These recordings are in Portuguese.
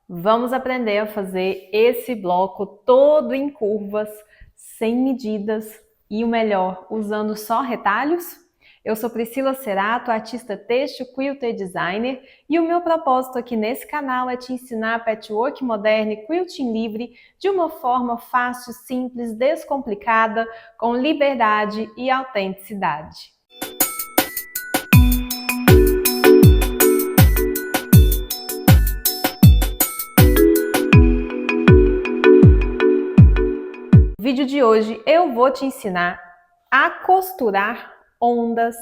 Vamos aprender a fazer esse bloco todo em curvas, sem medidas e o melhor, usando só retalhos? Eu sou Priscila Cerato, artista têxtil, quilter designer, e o meu propósito aqui nesse canal é te ensinar patchwork moderno e quilting livre de uma forma fácil, simples, descomplicada, com liberdade e autenticidade. No vídeo de hoje eu vou te ensinar a costurar ondas,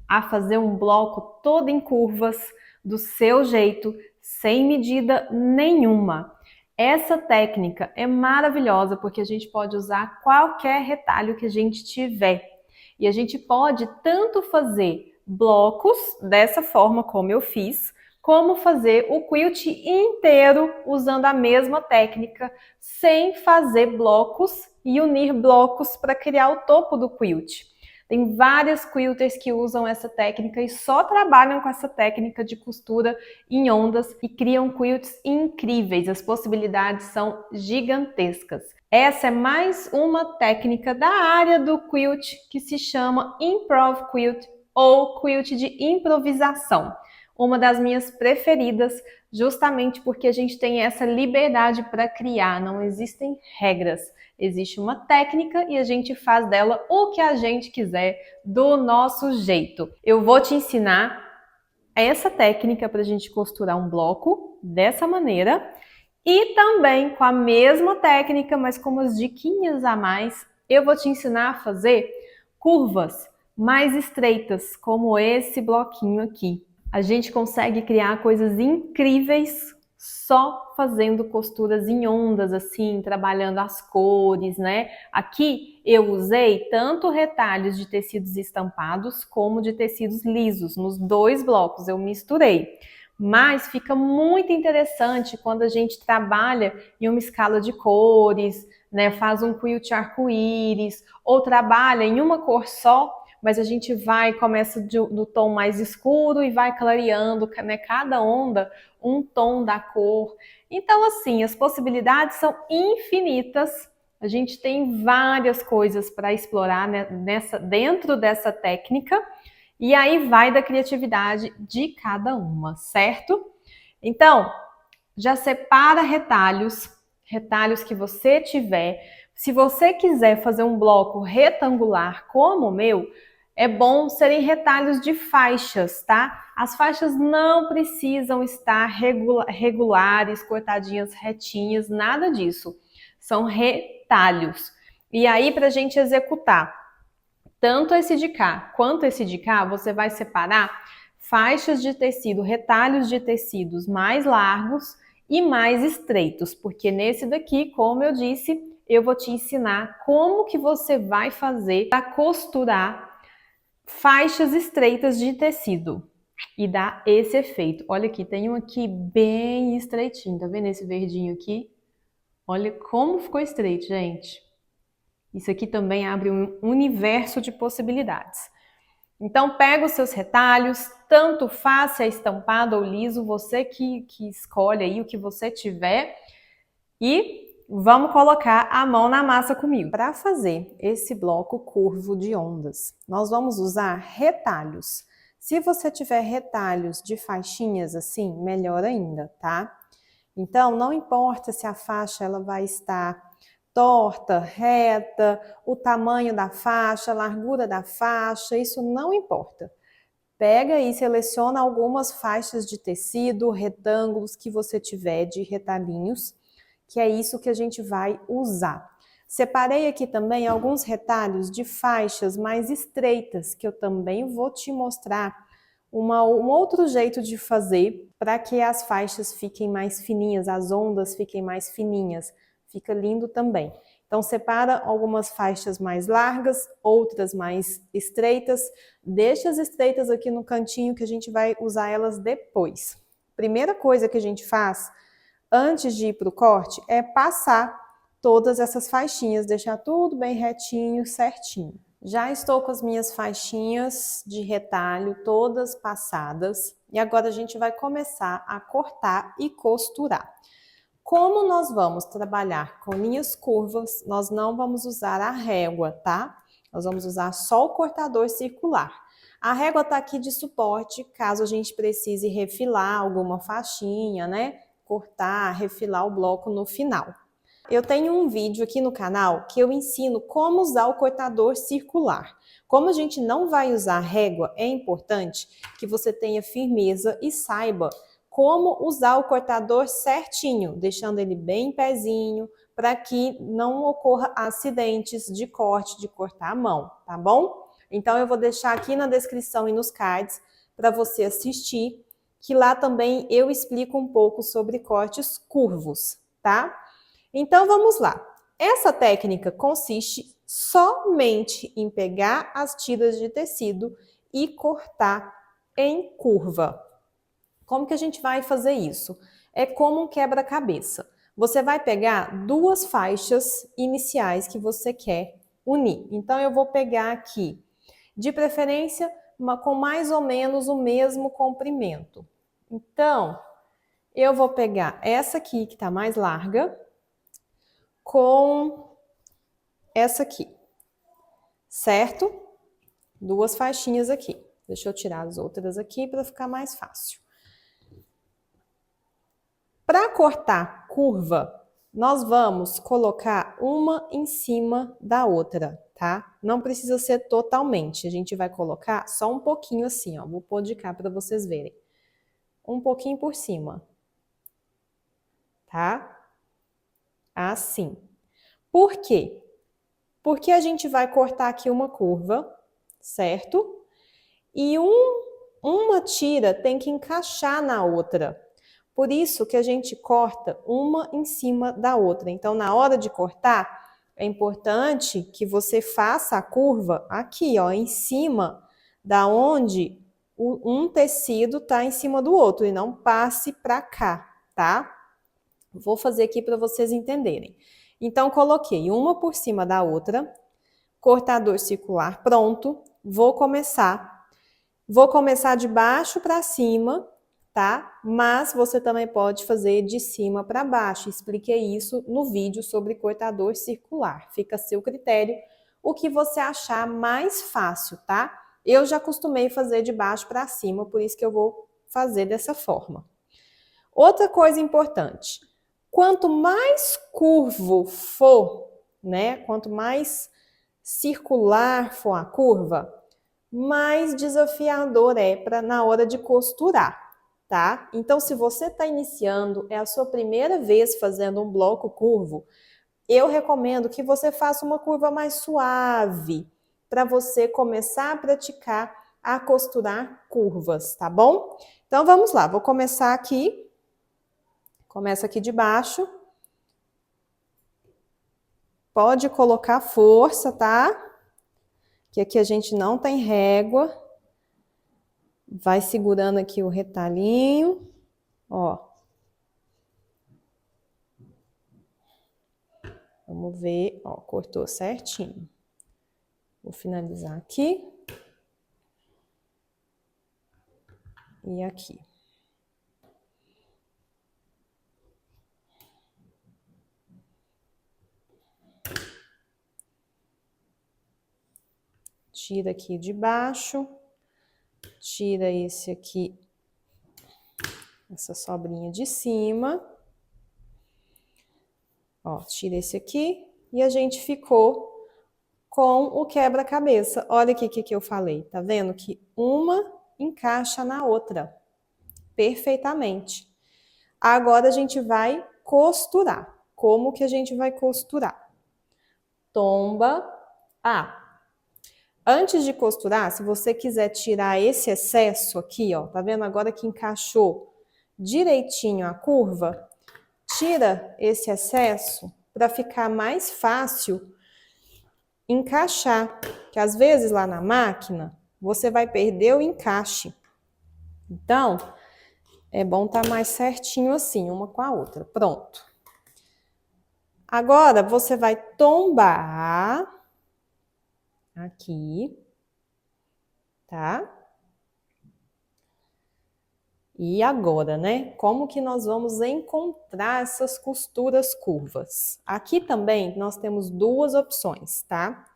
a fazer um bloco todo em curvas, do seu jeito, sem medida nenhuma. Essa técnica é maravilhosa porque a gente pode usar qualquer retalho que a gente tiver. E a gente pode tanto fazer blocos dessa forma como eu fiz, como fazer o quilt inteiro usando a mesma técnica, sem fazer blocos e unir blocos para criar o topo do quilt. Tem várias quilters que usam essa técnica e só trabalham com essa técnica de costura em ondas e criam quilts incríveis. As possibilidades são gigantescas. Essa é mais uma técnica da área do quilt que se chama Improv Quilt ou quilt de improvisação. Uma das minhas preferidas, justamente porque a gente tem essa liberdade para criar, não existem regras. Existe uma técnica e a gente faz dela o que a gente quiser, do nosso jeito. Eu vou te ensinar essa técnica para a gente costurar um bloco dessa maneira e também com a mesma técnica, mas com umas diquinhas a mais, eu vou te ensinar a fazer curvas mais estreitas, como esse bloquinho aqui. A gente consegue criar coisas incríveis só fazendo costuras em ondas, assim, trabalhando as cores, né? Aqui eu usei tanto retalhos de tecidos estampados como de tecidos lisos. Nos dois blocos eu misturei. Mas fica muito interessante quando a gente trabalha em uma escala de cores, né? Faz um quilt arco-íris, ou trabalha em uma cor só, mas a gente começa do tom mais escuro e vai clareando, né, cada onda um tom da cor. Então, assim, as possibilidades são infinitas. A gente tem várias coisas para explorar, né, dentro dessa técnica. E aí vai da criatividade de cada uma, certo? Então, já separa retalhos que você tiver. Se você quiser fazer um bloco retangular como o meu, é bom serem retalhos de faixas, tá? As faixas não precisam estar regulares, cortadinhas retinhas, nada disso. São retalhos. E aí, para a gente executar tanto esse de cá quanto esse de cá, você vai separar faixas de tecido, retalhos de tecidos mais largos e mais estreitos, porque nesse daqui, como eu disse, eu vou te ensinar como que você vai fazer para costurar faixas estreitas de tecido e dar esse efeito. Olha aqui, tem um aqui bem estreitinho, tá vendo esse verdinho aqui? Olha como ficou estreito, gente. Isso aqui também abre um universo de possibilidades. Então, pega os seus retalhos, tanto faz se é estampado ou liso, você que escolhe aí o que você tiver, e vamos colocar a mão na massa comigo. Para fazer esse bloco curvo de ondas, nós vamos usar retalhos. Se você tiver retalhos de faixinhas assim, melhor ainda, tá? Então, não importa se a faixa ela vai estar torta, reta, o tamanho da faixa, a largura da faixa, isso não importa. Pega e seleciona algumas faixas de tecido, retângulos que você tiver de retalhinhos, que é isso que a gente vai usar. Separei aqui também alguns retalhos de faixas mais estreitas, que eu também vou te mostrar um outro jeito de fazer para que as faixas fiquem mais fininhas, as ondas fiquem mais fininhas. Fica lindo também. Então, separa algumas faixas mais largas, outras mais estreitas. Deixa as estreitas aqui no cantinho que a gente vai usar elas depois. Primeira coisa que a gente faz antes de ir para o corte é passar todas essas faixinhas, deixar tudo bem retinho, certinho. Já estou com as minhas faixinhas de retalho todas passadas e agora a gente vai começar a cortar e costurar. Como nós vamos trabalhar com linhas curvas, nós não vamos usar a régua, tá? Nós vamos usar só o cortador circular. A régua tá aqui de suporte, caso a gente precise refilar alguma faixinha, né? Cortar, refilar o bloco no final. Eu tenho um vídeo aqui no canal que eu ensino como usar o cortador circular. Como a gente não vai usar régua, é importante que você tenha firmeza e saiba como usar o cortador certinho, deixando ele bem em pezinho, para que não ocorra acidentes de corte, de cortar a mão, tá bom? Então eu vou deixar aqui na descrição e nos cards para você assistir, que lá também eu explico um pouco sobre cortes curvos, tá? Então vamos lá. Essa técnica consiste somente em pegar as tiras de tecido e cortar em curva. Como que a gente vai fazer isso? É como um quebra-cabeça. Você vai pegar duas faixas iniciais que você quer unir. Então eu vou pegar aqui, de preferência, com mais ou menos o mesmo comprimento. Então, eu vou pegar essa aqui que está mais larga, com essa aqui, certo? Duas faixinhas aqui. Deixa eu tirar as outras aqui para ficar mais fácil. Para cortar curva, nós vamos colocar uma em cima da outra, tá? Não precisa ser totalmente, a gente vai colocar só um pouquinho assim, ó. Vou pôr de cá para vocês verem. Um pouquinho por cima, tá? Assim. Por quê? Porque a gente vai cortar aqui uma curva, certo? E uma tira tem que encaixar na outra. Por isso que a gente corta uma em cima da outra. Então, na hora de cortar, é importante que você faça a curva aqui, ó, em cima da onde um tecido tá em cima do outro e não passe para cá, tá? Vou fazer aqui para vocês entenderem. Então, coloquei uma por cima da outra, cortador circular pronto, vou começar de baixo para cima, tá? Mas você também pode fazer de cima para baixo. Expliquei isso no vídeo sobre cortador circular. Fica a seu critério o que você achar mais fácil, tá? Eu já costumei fazer de baixo para cima, por isso que eu vou fazer dessa forma. Outra coisa importante, quanto mais curvo for, né? Quanto mais circular for a curva, mais desafiador é na hora de costurar, tá? Então, se você está iniciando, é a sua primeira vez fazendo um bloco curvo, eu recomendo que você faça uma curva mais suave, para você começar a praticar a costurar curvas, tá bom? Então, vamos lá, vou começar aqui. Começa aqui de baixo. Pode colocar força, tá? Que aqui a gente não tem régua. Vai segurando aqui o retalhinho, ó. Vamos ver, ó, cortou certinho. Vou finalizar aqui. E aqui. Tira aqui de baixo. Tira esse aqui, essa sobrinha de cima. Ó, tira esse aqui e a gente ficou com o quebra-cabeça. Olha aqui o que eu falei, tá vendo? Que uma encaixa na outra perfeitamente. Agora a gente vai costurar. Como que a gente vai costurar? Tomba. Antes de costurar, se você quiser tirar esse excesso aqui, ó, tá vendo agora que encaixou direitinho a curva? Tira esse excesso para ficar mais fácil encaixar, que às vezes lá na máquina você vai perder o encaixe. Então, é bom estar mais certinho assim, uma com a outra. Pronto. Agora você vai tombar aqui, tá? E agora, né? Como que nós vamos encontrar essas costuras curvas? Aqui também nós temos duas opções, tá?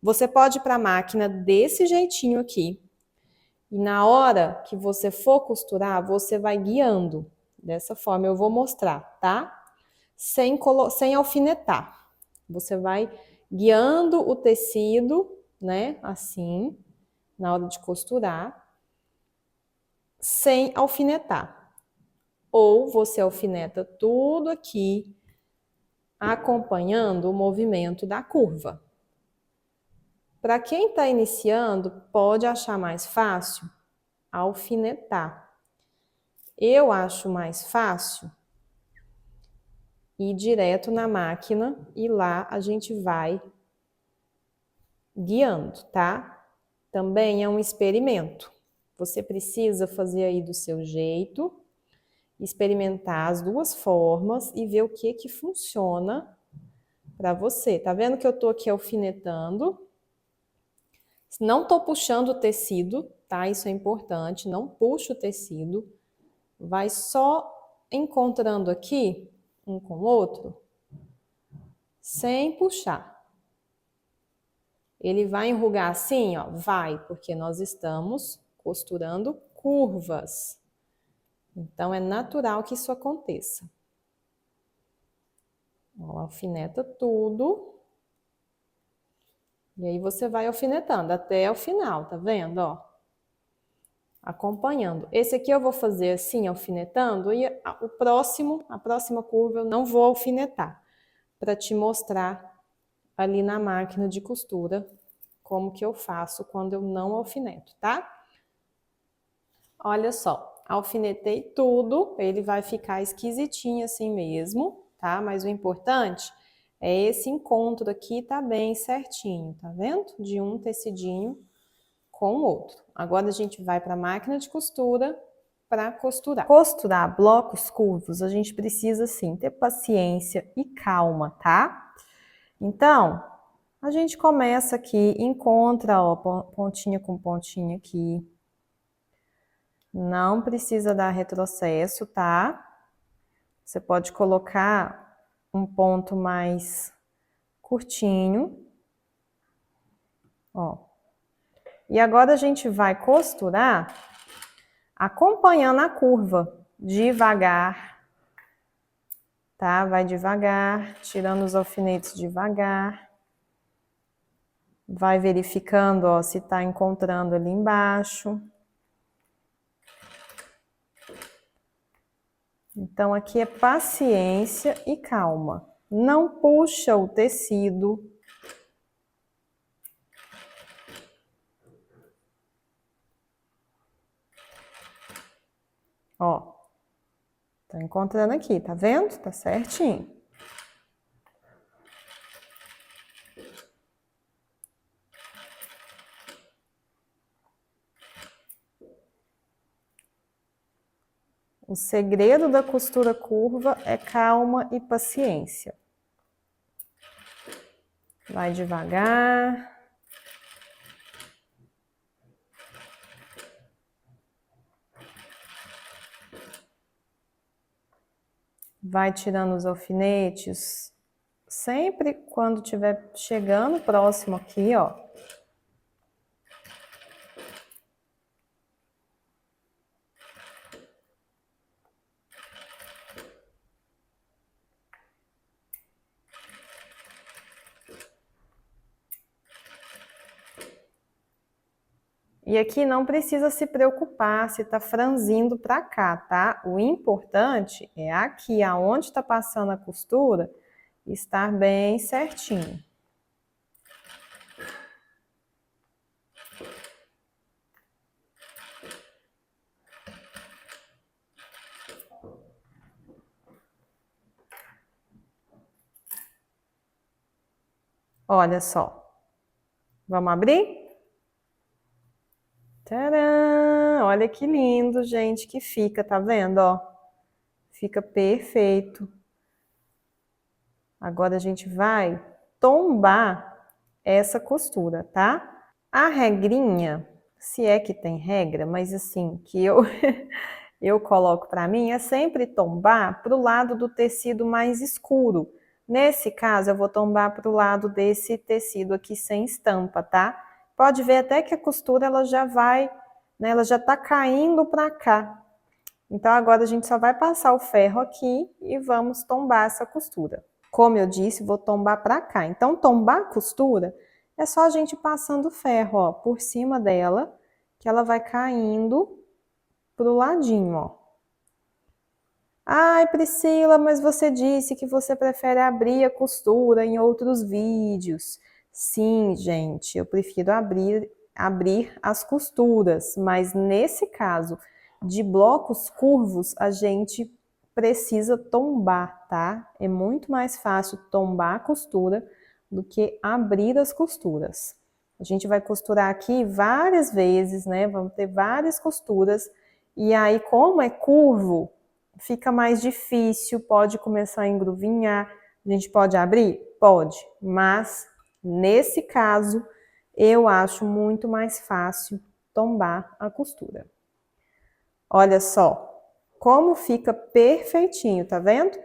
Você pode ir para a máquina desse jeitinho aqui. E na hora que você for costurar, você vai guiando. Dessa forma eu vou mostrar, tá? Sem alfinetar. Você vai guiando o tecido, né? Assim, na hora de costurar, sem alfinetar. Ou você alfineta tudo aqui, acompanhando o movimento da curva. Para quem está iniciando, pode achar mais fácil alfinetar. Eu acho mais fácil ir direto na máquina e lá a gente vai guiando, tá? Também é um experimento. Você precisa fazer aí do seu jeito, experimentar as duas formas e ver o que funciona para você. Tá vendo que eu tô aqui alfinetando? Não tô puxando o tecido, tá? Isso é importante, não puxa o tecido. Vai só encontrando aqui um com o outro, sem puxar. Ele vai enrugar assim, ó? Vai, porque nós estamos costurando curvas. Então, é natural que isso aconteça. Ó, alfineta tudo. E aí você vai alfinetando até o final, tá vendo, ó? Acompanhando. Esse aqui eu vou fazer assim, alfinetando, e a próxima curva eu não vou alfinetar, para te mostrar ali na máquina de costura como que eu faço quando eu não alfineto, tá? Olha só, alfinetei tudo, ele vai ficar esquisitinho assim mesmo, tá? Mas o importante é esse encontro aqui tá bem certinho, tá vendo? De um tecidinho com o outro. Agora a gente vai para a máquina de costura para costurar. Costurar blocos curvos, a gente precisa sim ter paciência e calma, tá? Então, a gente começa aqui, encontra, ó, pontinha com pontinha aqui. Não precisa dar retrocesso, tá? Você pode colocar um ponto mais curtinho. Ó. E agora a gente vai costurar acompanhando a curva, devagar, tá? Vai devagar, tirando os alfinetes devagar. Vai verificando, ó, se tá encontrando ali embaixo. Então, aqui é paciência e calma. Não puxa o tecido. Ó, tá encontrando aqui, tá vendo? Tá certinho. O segredo da costura curva é calma e paciência. Vai devagar. Vai tirando os alfinetes, sempre quando estiver chegando próximo aqui, ó. E aqui não precisa se preocupar se tá franzindo para cá, tá? O importante é aqui, aonde está passando a costura, estar bem certinho. Olha só. Vamos abrir? Tcharam! Olha que lindo, gente, que fica, tá vendo, ó? Fica perfeito. Agora a gente vai tombar essa costura, tá? A regrinha, se é que tem regra, mas assim, que eu eu coloco para mim é sempre tombar para o lado do tecido mais escuro. Nesse caso, eu vou tombar para o lado desse tecido aqui sem estampa, tá? Pode ver até que a costura ela já vai, né, ela já tá caindo para cá. Então agora a gente só vai passar o ferro aqui e vamos tombar essa costura. Como eu disse, vou tombar para cá. Então tombar a costura é só a gente passando o ferro, ó, por cima dela, que ela vai caindo pro ladinho, ó. Ai, Priscila, mas você disse que você prefere abrir a costura em outros vídeos. Sim, gente, eu prefiro abrir as costuras, mas nesse caso de blocos curvos, a gente precisa tombar, tá? É muito mais fácil tombar a costura do que abrir as costuras. A gente vai costurar aqui várias vezes, né? Vamos ter várias costuras. E aí, como é curvo, fica mais difícil, pode começar a engruvinhar. A gente pode abrir? Pode, mas nesse caso, eu acho muito mais fácil tombar a costura. Olha só, como fica perfeitinho, tá vendo?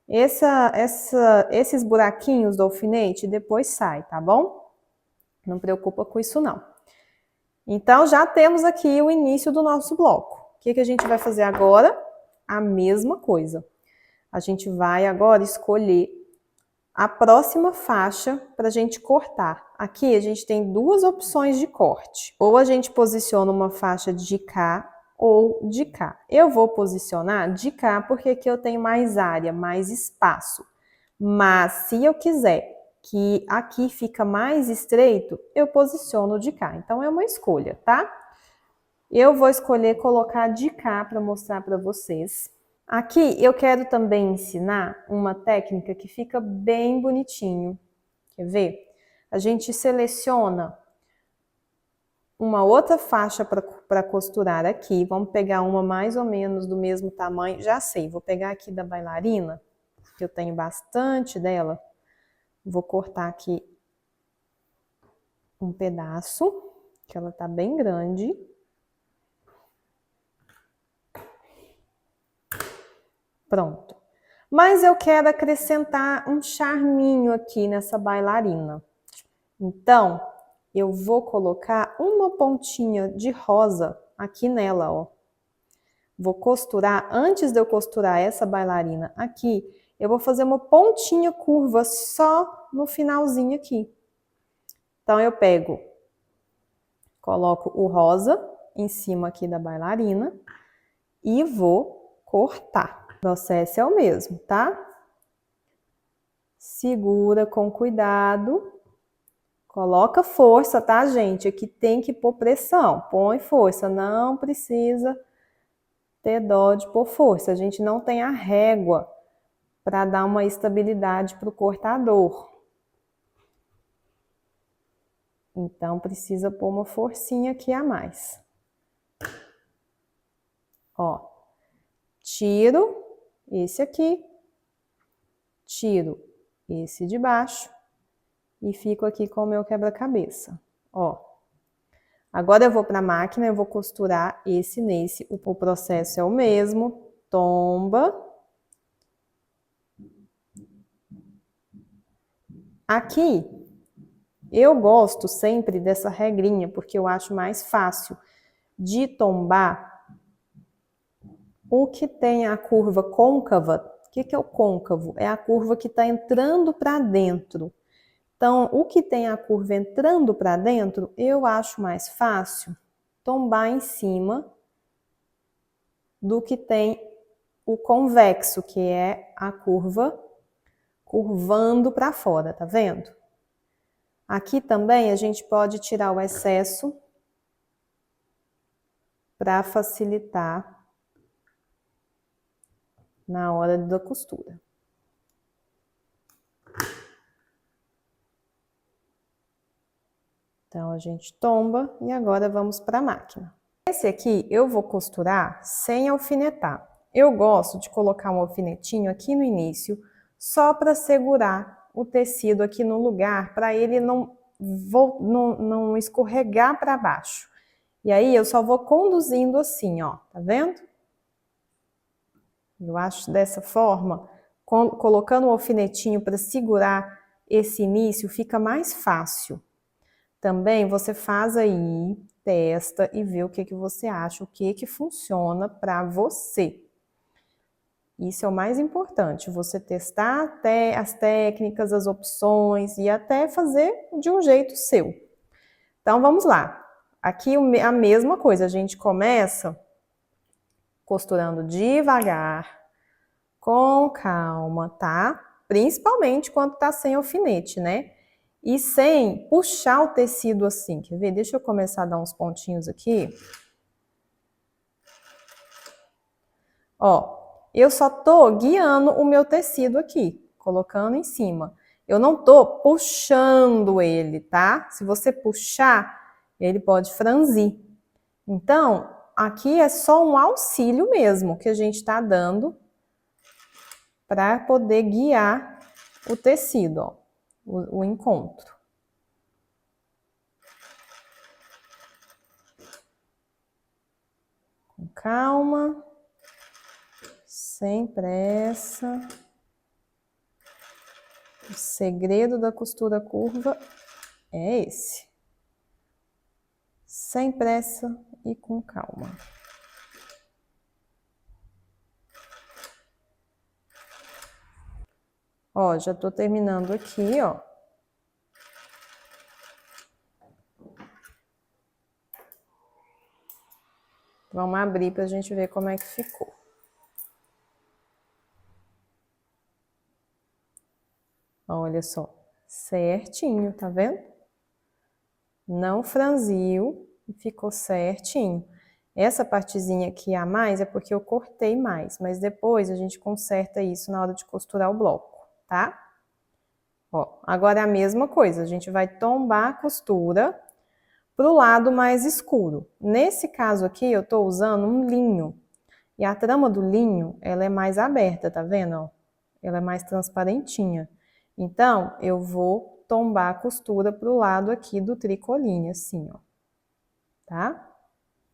Esses buraquinhos do alfinete depois sai, tá bom? Não preocupa com isso não. Então, já temos aqui o início do nosso bloco. O que a gente vai fazer agora? A mesma coisa. A gente vai agora escolher a próxima faixa para a gente cortar. Aqui a gente tem duas opções de corte. Ou a gente posiciona uma faixa de cá ou de cá. Eu vou posicionar de cá porque aqui eu tenho mais área, mais espaço. Mas se eu quiser que aqui fica mais estreito, eu posiciono de cá. Então é uma escolha, tá? Eu vou escolher colocar de cá para mostrar para vocês. Aqui eu quero também ensinar uma técnica que fica bem bonitinho. Quer ver? A gente seleciona uma outra faixa para costurar aqui. Vamos pegar uma mais ou menos do mesmo tamanho. Já sei, vou pegar aqui da bailarina, que eu tenho bastante dela. Vou cortar aqui um pedaço, que ela tá bem grande. Pronto. Mas eu quero acrescentar um charminho aqui nessa bailarina. Então, eu vou colocar uma pontinha de rosa aqui nela, ó. Vou costurar, antes de eu costurar essa bailarina aqui, eu vou fazer uma pontinha curva só no finalzinho aqui. Então, eu pego, coloco o rosa em cima aqui da bailarina e vou cortar. O processo é o mesmo, tá? Segura com cuidado. Coloca força, tá, gente? Aqui tem que pôr pressão. Põe força, não precisa ter dó de pôr força. A gente não tem a régua para dar uma estabilidade para o cortador. Então, precisa pôr uma forcinha aqui a mais. Ó, tiro esse aqui, tiro esse de baixo e fico aqui com o meu quebra-cabeça, ó. Agora eu vou para a máquina, eu vou costurar esse nesse. O processo é o mesmo, tomba. Aqui, eu gosto sempre dessa regrinha, porque eu acho mais fácil de tombar o que tem a curva côncava. O que é o côncavo? É a curva que está entrando para dentro. Então, o que tem a curva entrando para dentro, eu acho mais fácil tombar em cima do que tem o convexo, que é a curva curvando para fora, tá vendo? Aqui também a gente pode tirar o excesso para facilitar na hora da costura. Então, a gente tomba e agora vamos para a máquina. Esse aqui eu vou costurar sem alfinetar. Eu gosto de colocar um alfinetinho aqui no início, só para segurar o tecido aqui no lugar, para ele não escorregar para baixo. E aí eu só vou conduzindo assim, ó, tá vendo? Eu acho dessa forma, colocando o alfinetinho para segurar esse início, fica mais fácil. Também você faz aí, testa e vê o que você acha, o que funciona para você. Isso é o mais importante, você testar até as técnicas, as opções e até fazer de um jeito seu. Então vamos lá. Aqui a mesma coisa, a gente começa costurando devagar, com calma, tá? Principalmente quando tá sem alfinete, né? E sem puxar o tecido assim, quer ver? Deixa eu começar a dar uns pontinhos aqui. Ó, eu só tô guiando o meu tecido aqui, colocando em cima. Eu não tô puxando ele, tá? Se você puxar, ele pode franzir. Então, aqui é só um auxílio mesmo que a gente tá dando para poder guiar o tecido, ó, o encontro. Com calma, sem pressa. O segredo da costura curva é esse. Sem pressa e com calma. Ó, já tô terminando aqui, ó. Vamos abrir pra gente ver como é que ficou. Olha só, certinho, tá vendo? Não franziu e ficou certinho. Essa partezinha aqui a mais é porque eu cortei mais, mas depois a gente conserta isso na hora de costurar o bloco, tá? Ó, agora é a mesma coisa, a gente vai tombar a costura pro lado mais escuro. Nesse caso aqui, eu tô usando um linho. E a trama do linho, ela é mais aberta, tá vendo? Ó? Ela é mais transparentinha. Então, eu vou tombar a costura pro lado aqui do tricoline, assim, ó. Tá?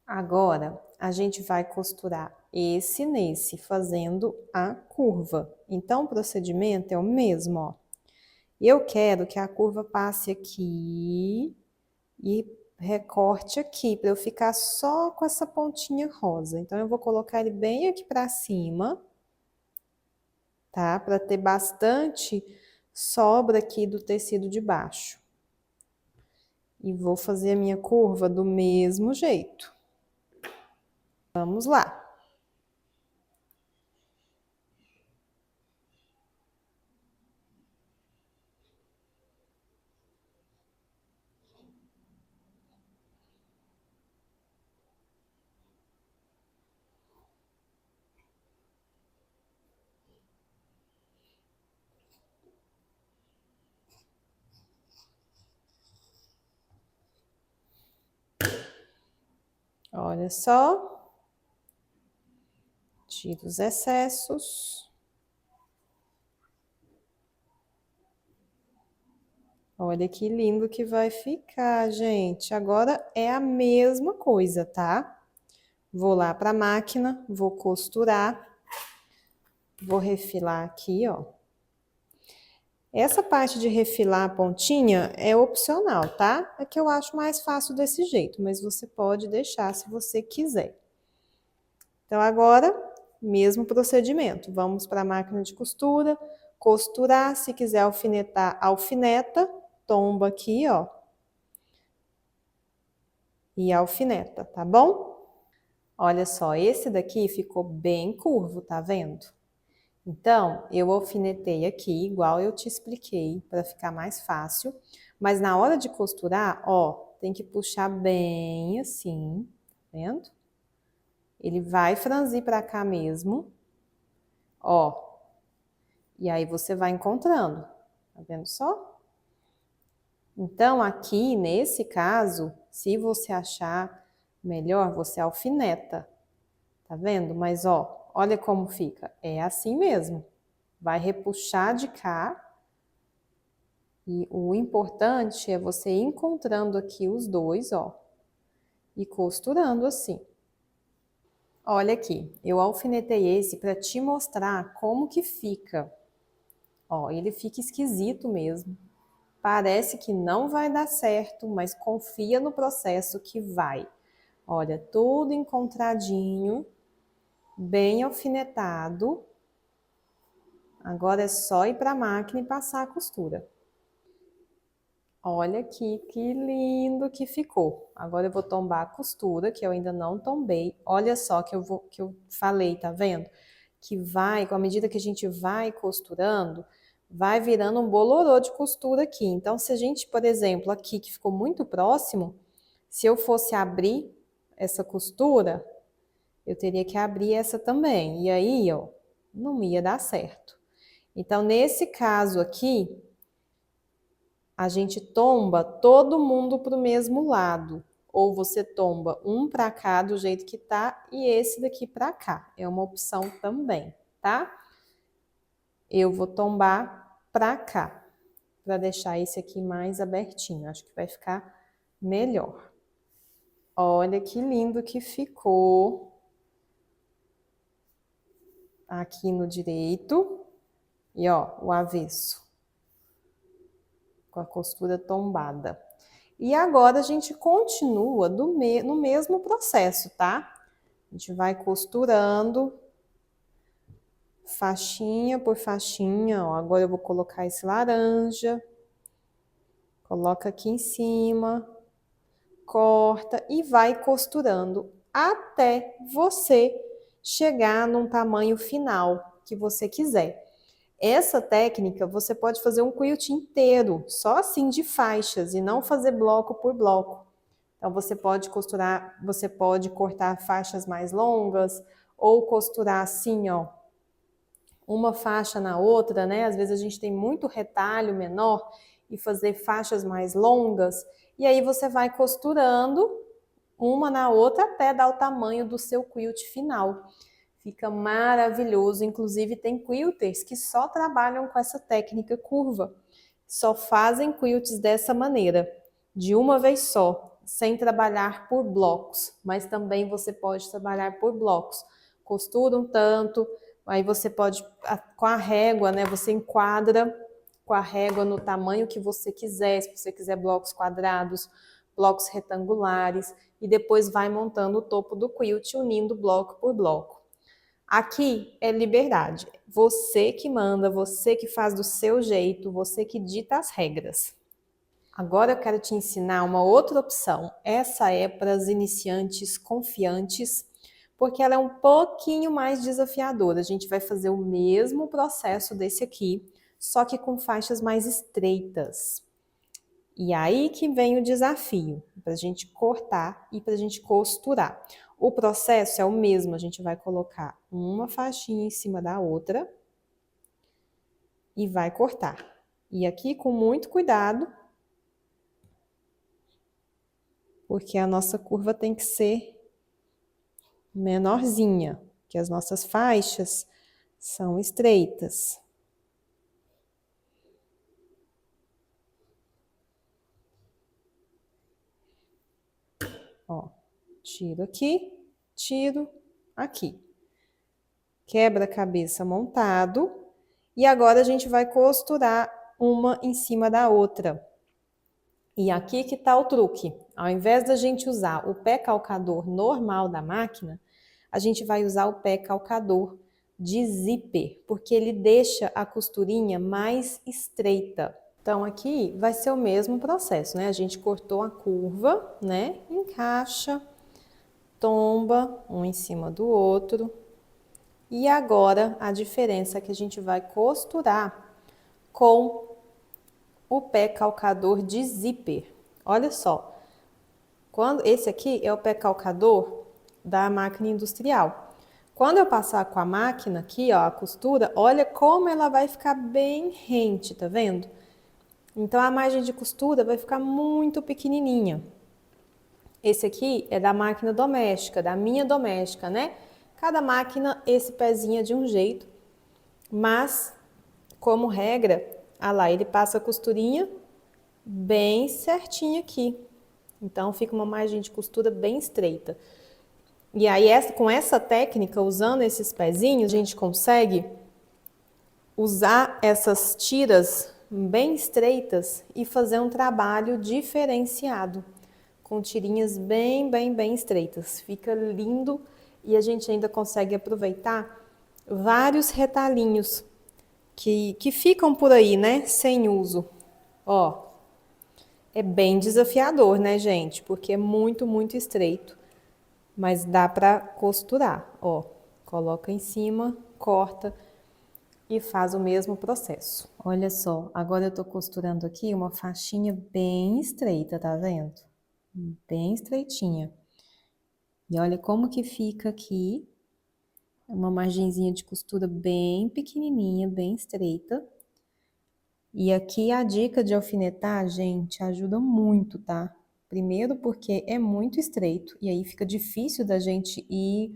Agora, a gente vai costurar esse nesse, fazendo a curva. Então, o procedimento é o mesmo, ó. Eu quero que a curva passe aqui e recorte aqui, para eu ficar só com essa pontinha rosa. Então, eu vou colocar ele bem aqui para cima, tá? Para ter bastante sobra aqui do tecido de baixo. E vou fazer a minha curva do mesmo jeito. Vamos lá. Olha só. Tira os excessos. Olha que lindo que vai ficar, gente. Agora é a mesma coisa, tá? Vou lá para a máquina, vou costurar. Vou refilar aqui, ó. Essa parte de refilar a pontinha é opcional, tá? É que eu acho mais fácil desse jeito, mas você pode deixar se você quiser. Então, agora, mesmo procedimento. Vamos para a máquina de costura, costurar. Se quiser alfinetar, alfineta, tomba aqui, ó. E alfineta, tá bom? Olha só, esse daqui ficou bem curvo, tá vendo? Então, eu alfinetei aqui, igual eu te expliquei, para ficar mais fácil. Mas na hora de costurar, ó, tem que puxar bem assim, tá vendo? Ele vai franzir para cá mesmo, ó. E aí você vai encontrando, tá vendo só? Então, aqui, nesse caso, se você achar melhor, você alfineta, tá vendo? Mas, ó, olha como fica, é assim mesmo. Vai repuxar de cá. E o importante é você ir encontrando aqui os dois, ó, e costurando assim. Olha aqui, eu alfinetei esse para te mostrar como que fica. Ó, ele fica esquisito mesmo. Parece que não vai dar certo, mas confia no processo que vai. Olha, tudo encontradinho, bem alfinetado. Agora é só ir para a máquina e passar a costura. Olha aqui que lindo que ficou. Agora eu vou tombar a costura, que eu ainda não tombei. Olha só que eu falei, tá vendo? Que vai, com a medida que a gente vai costurando, vai virando um bolorô de costura aqui. Então, se a gente, por exemplo, aqui que ficou muito próximo, se eu fosse abrir essa costura, eu teria que abrir essa também. E aí, ó, não ia dar certo. Então, nesse caso aqui, a gente tomba todo mundo para o mesmo lado. Ou você tomba um para cá do jeito que tá e esse daqui para cá. É uma opção também, tá? Eu vou tombar para cá, para deixar esse aqui mais abertinho. Acho que vai ficar melhor. Olha que lindo que ficou. Aqui no direito. E ó, o avesso. Com a costura tombada. E agora a gente continua no mesmo processo, tá? A gente vai costurando faixinha por faixinha, ó. Agora eu vou colocar esse laranja. Coloca aqui em cima, corta e vai costurando até você chegar num tamanho final que você quiser. Essa técnica você pode fazer um quilt inteiro, só assim de faixas e não fazer bloco por bloco. Então você pode costurar, você pode cortar faixas mais longas ou costurar assim, ó, uma faixa na outra, né? Às vezes a gente tem muito retalho menor e fazer faixas mais longas, e aí você vai costurando uma na outra até dar o tamanho do seu quilt final. Fica maravilhoso, inclusive tem quilters que só trabalham com essa técnica curva, só fazem quilts dessa maneira, de uma vez só, sem trabalhar por blocos, mas também você pode trabalhar por blocos. Costura um tanto, aí você pode, com a régua, né, você enquadra com a régua no tamanho que você quiser, se você quiser blocos quadrados, blocos retangulares, e depois vai montando o topo do quilt, unindo bloco por bloco. Aqui é liberdade. Você que manda, você que faz do seu jeito, você que dita as regras. Agora eu quero te ensinar uma outra opção. Essa é para as iniciantes confiantes, porque ela é um pouquinho mais desafiadora. A gente vai fazer o mesmo processo desse aqui, só que com faixas mais estreitas. E aí que vem o desafio, para a gente cortar e para a gente costurar. O processo é o mesmo, a gente vai colocar uma faixinha em cima da outra e vai cortar. E aqui com muito cuidado, porque a nossa curva tem que ser menorzinha, que as nossas faixas são estreitas. Ó, tiro aqui, tiro aqui. Quebra-cabeça montado. E agora a gente vai costurar uma em cima da outra. E aqui que tá o truque. Ao invés da gente usar o pé calcador normal da máquina, a gente vai usar o pé calcador de zíper, porque ele deixa a costurinha mais estreita. Então aqui vai ser o mesmo processo, né? A gente cortou a curva, né? Encaixa, tomba um em cima do outro. E agora a diferença é que a gente vai costurar com o pé calcador de zíper. Olha só, esse aqui é o pé calcador da máquina industrial. Quando eu passar com a máquina aqui, ó, a costura, olha como ela vai ficar bem rente, tá vendo? Então a margem de costura vai ficar muito pequenininha. Esse aqui é da máquina doméstica, da minha doméstica, né? Cada máquina esse pezinho é de um jeito, mas como regra, ah lá, ele passa a costurinha bem certinha aqui. Então fica uma margem de costura bem estreita. E aí, com essa técnica, usando esses pezinhos, a gente consegue usar essas tiras bem estreitas e fazer um trabalho diferenciado, com tirinhas bem estreitas. Fica lindo e a gente ainda consegue aproveitar vários retalhinhos que ficam por aí, né, sem uso. Ó, é bem desafiador, né, gente? Porque é muito estreito. Mas dá pra costurar, ó. Coloca em cima, corta e faz o mesmo processo. Olha só, agora eu tô costurando aqui uma faixinha bem estreita, tá vendo? Bem estreitinha. E olha como que fica aqui. Uma margenzinha de costura bem pequenininha, bem estreita. E aqui a dica de alfinetar, gente, ajuda muito, tá? Primeiro porque é muito estreito e aí fica difícil da gente ir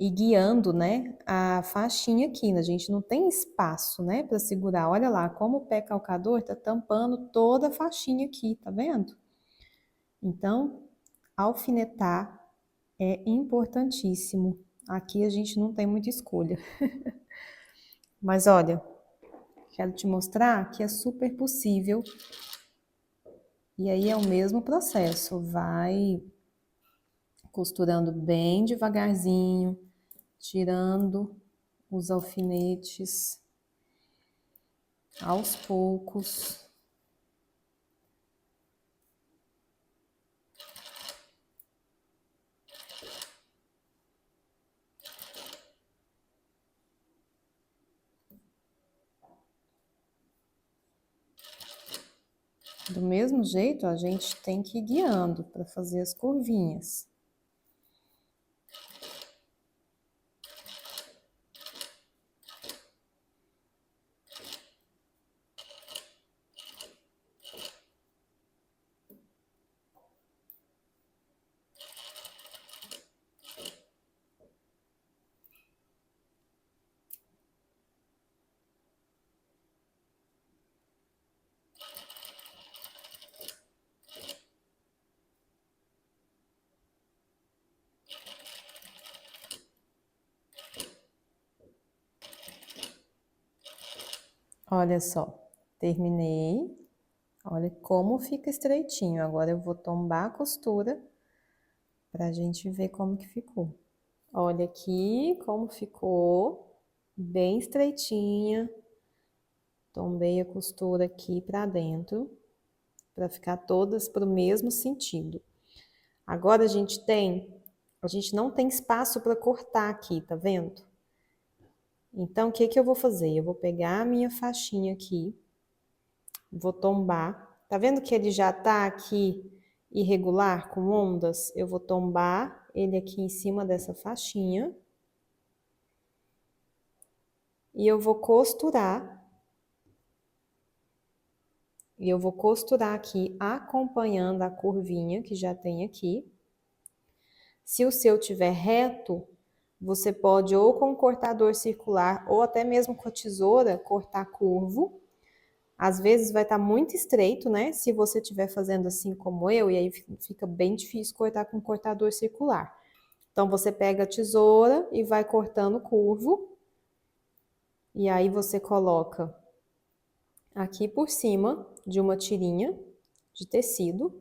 guiando, né, a faixinha aqui. A gente não tem espaço, né, para segurar. Olha lá como o pé calcador tá tampando toda a faixinha aqui, tá vendo? Então, alfinetar é importantíssimo. Aqui a gente não tem muita escolha. Mas olha, quero te mostrar que é super possível. E aí é o mesmo processo, vai costurando bem devagarzinho, tirando os alfinetes aos poucos. Do mesmo jeito, a gente tem que ir guiando para fazer as curvinhas. Olha só, terminei. Olha como fica estreitinho. Agora eu vou tombar a costura pra gente ver como que ficou. Olha aqui como ficou, bem estreitinha. Tombei a costura aqui pra dentro, pra ficar todas pro mesmo sentido. Agora a gente não tem espaço para cortar aqui, tá vendo? Então, o que que eu vou fazer? Eu vou pegar a minha faixinha aqui, vou tombar. Tá vendo que ele já tá aqui irregular, com ondas? Eu vou tombar ele aqui em cima dessa faixinha. E eu vou costurar. E eu vou costurar aqui, acompanhando a curvinha que já tem aqui. Se o seu tiver reto, você pode ou com o cortador circular ou até mesmo com a tesoura cortar curvo. Às vezes vai estar muito estreito, né? Se você estiver fazendo assim como eu, e aí fica bem difícil cortar com cortador circular. Então você pega a tesoura e vai cortando curvo. E aí você coloca aqui por cima de uma tirinha de tecido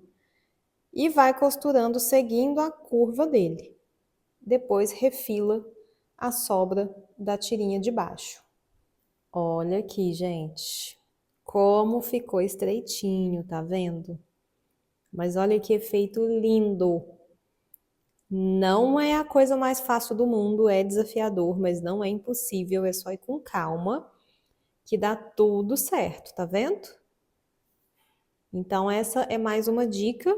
e vai costurando seguindo a curva dele. Depois refila a sobra da tirinha de baixo. Olha aqui, gente, como ficou estreitinho, tá vendo? Mas olha que efeito lindo! Não é a coisa mais fácil do mundo, é desafiador, mas não é impossível, é só ir com calma que dá tudo certo, tá vendo? Então essa é mais uma dica,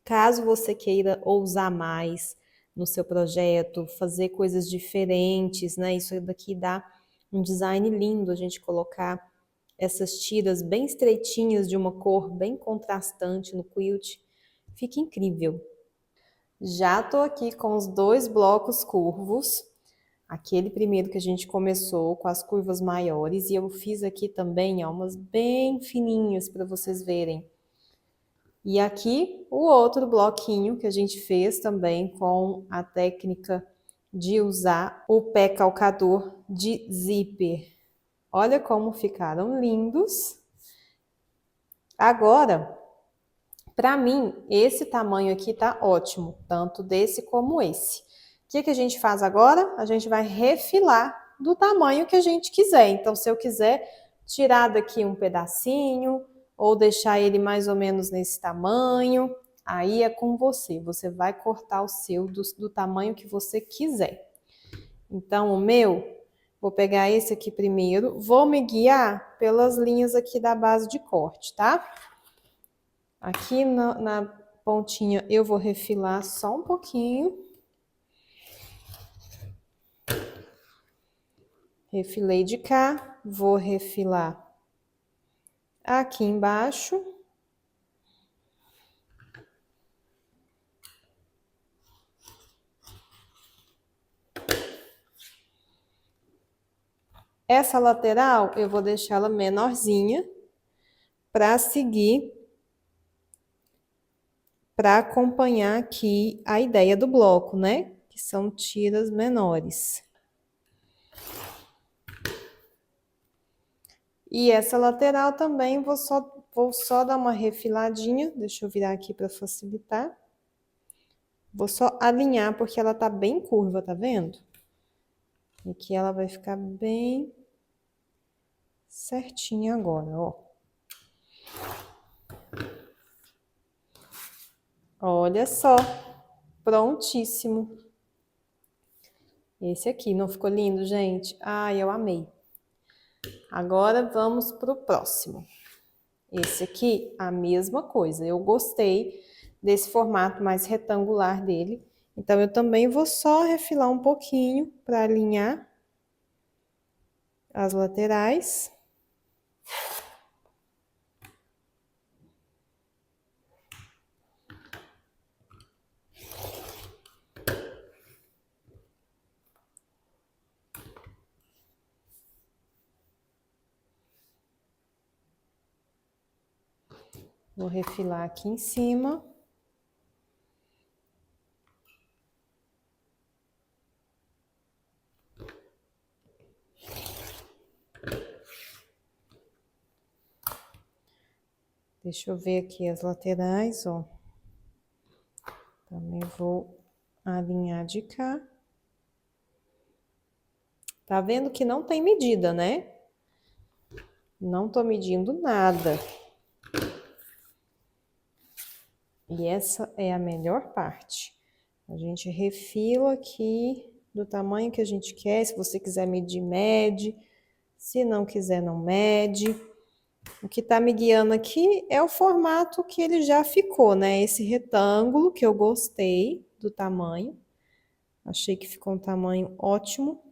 caso você queira ousar mais no seu projeto, fazer coisas diferentes, né? Isso daqui dá um design lindo, a gente colocar essas tiras bem estreitinhas de uma cor bem contrastante no quilt, fica incrível. Já tô aqui com os dois blocos curvos, aquele primeiro que a gente começou com as curvas maiores, e eu fiz aqui também, ó, umas bem fininhas para vocês verem. E aqui o outro bloquinho que a gente fez também com a técnica de usar o pé calcador de zíper. Olha como ficaram lindos. Agora, para mim, esse tamanho aqui tá ótimo, tanto desse como esse. O que a gente faz agora? A gente vai refilar do tamanho que a gente quiser. Então, se eu quiser tirar daqui um pedacinho ou deixar ele mais ou menos nesse tamanho, aí é com você. Você vai cortar o seu do tamanho que você quiser. Então, o meu, vou pegar esse aqui primeiro, vou me guiar pelas linhas aqui da base de corte, tá? Aqui na pontinha eu vou refilar só um pouquinho. Refilei de cá, vou refilar aqui embaixo. Essa lateral eu vou deixar ela menorzinha para seguir, para acompanhar aqui a ideia do bloco, né? Que são tiras menores. E essa lateral também vou só dar uma refiladinha. Deixa eu virar aqui para facilitar. Vou só alinhar porque ela tá bem curva, tá vendo? Aqui ela vai ficar bem certinha agora, ó. Olha só, prontíssimo. Esse aqui, não ficou lindo, gente? Ai, eu amei. Agora vamos pro próximo. Esse aqui, a mesma coisa. Eu gostei desse formato mais retangular dele. Então, eu também vou só refilar um pouquinho para alinhar as laterais. Vou refilar aqui em cima. Deixa eu ver aqui as laterais, ó. Também vou alinhar de cá. Tá vendo que não tem medida, né? Não tô medindo nada. E essa é a melhor parte. A gente refila aqui do tamanho que a gente quer. Se você quiser medir, mede. Se não quiser, não mede. O que tá me guiando aqui é o formato que ele já ficou, né? Esse retângulo que eu gostei do tamanho. Achei que ficou um tamanho ótimo.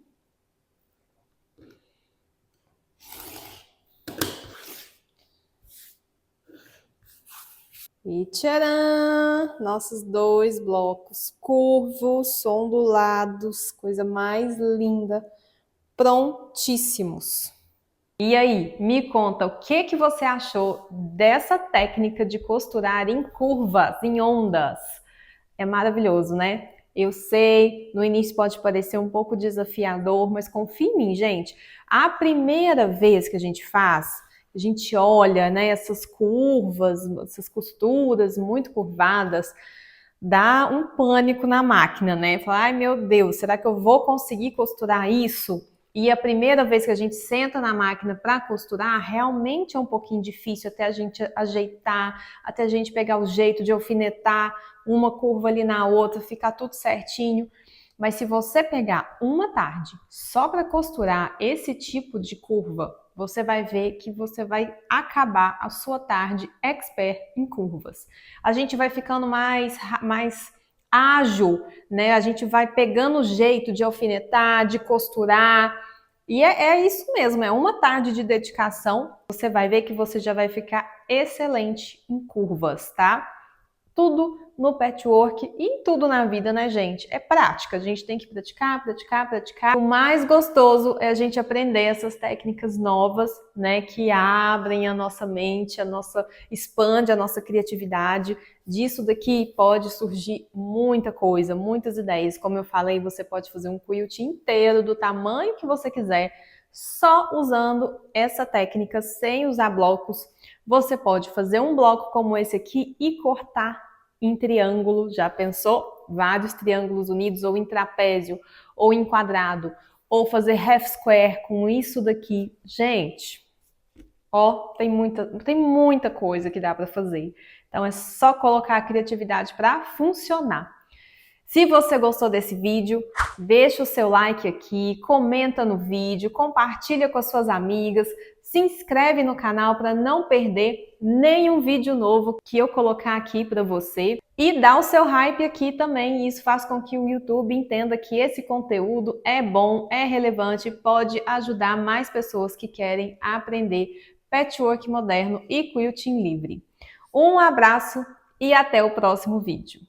E tcharam! Nossos dois blocos curvos, ondulados, coisa mais linda, prontíssimos. E aí, me conta o que você achou dessa técnica de costurar em curvas, em ondas? É maravilhoso, né? Eu sei, no início pode parecer um pouco desafiador, mas confia em mim, gente. A primeira vez que a gente faz, a gente olha, né, essas curvas, essas costuras muito curvadas, dá um pânico na máquina, né? Fala, ai meu Deus, será que eu vou conseguir costurar isso? E a primeira vez que a gente senta na máquina para costurar, realmente é um pouquinho difícil até a gente ajeitar, até a gente pegar o jeito de alfinetar uma curva ali na outra, ficar tudo certinho. Mas se você pegar uma tarde só para costurar esse tipo de curva, você vai ver que você vai acabar a sua tarde expert em curvas. A gente vai ficando mais ágil, né? A gente vai pegando o jeito de alfinetar, de costurar. E é isso mesmo, é uma tarde de dedicação. Você vai ver que você já vai ficar excelente em curvas, tá? Tudo no patchwork e em tudo na vida, né, gente? É prática, a gente tem que praticar, praticar, praticar. O mais gostoso é a gente aprender essas técnicas novas, né, que abrem a nossa mente, expande a nossa criatividade. Disso daqui pode surgir muita coisa, muitas ideias. Como eu falei, você pode fazer um quilt inteiro do tamanho que você quiser, só usando essa técnica, sem usar blocos. Você pode fazer um bloco como esse aqui e cortar em triângulo. Já pensou? Vários triângulos unidos, ou em trapézio, ou em quadrado, ou fazer half square com isso daqui. Gente, ó, tem muita coisa que dá para fazer. Então é só colocar a criatividade para funcionar. Se você gostou desse vídeo, deixa o seu like aqui, comenta no vídeo, compartilha com as suas amigas, se inscreve no canal para não perder nenhum vídeo novo que eu colocar aqui para você. E dá o seu hype aqui também, isso faz com que o YouTube entenda que esse conteúdo é bom, é relevante, pode ajudar mais pessoas que querem aprender patchwork moderno e quilting livre. Um abraço e até o próximo vídeo.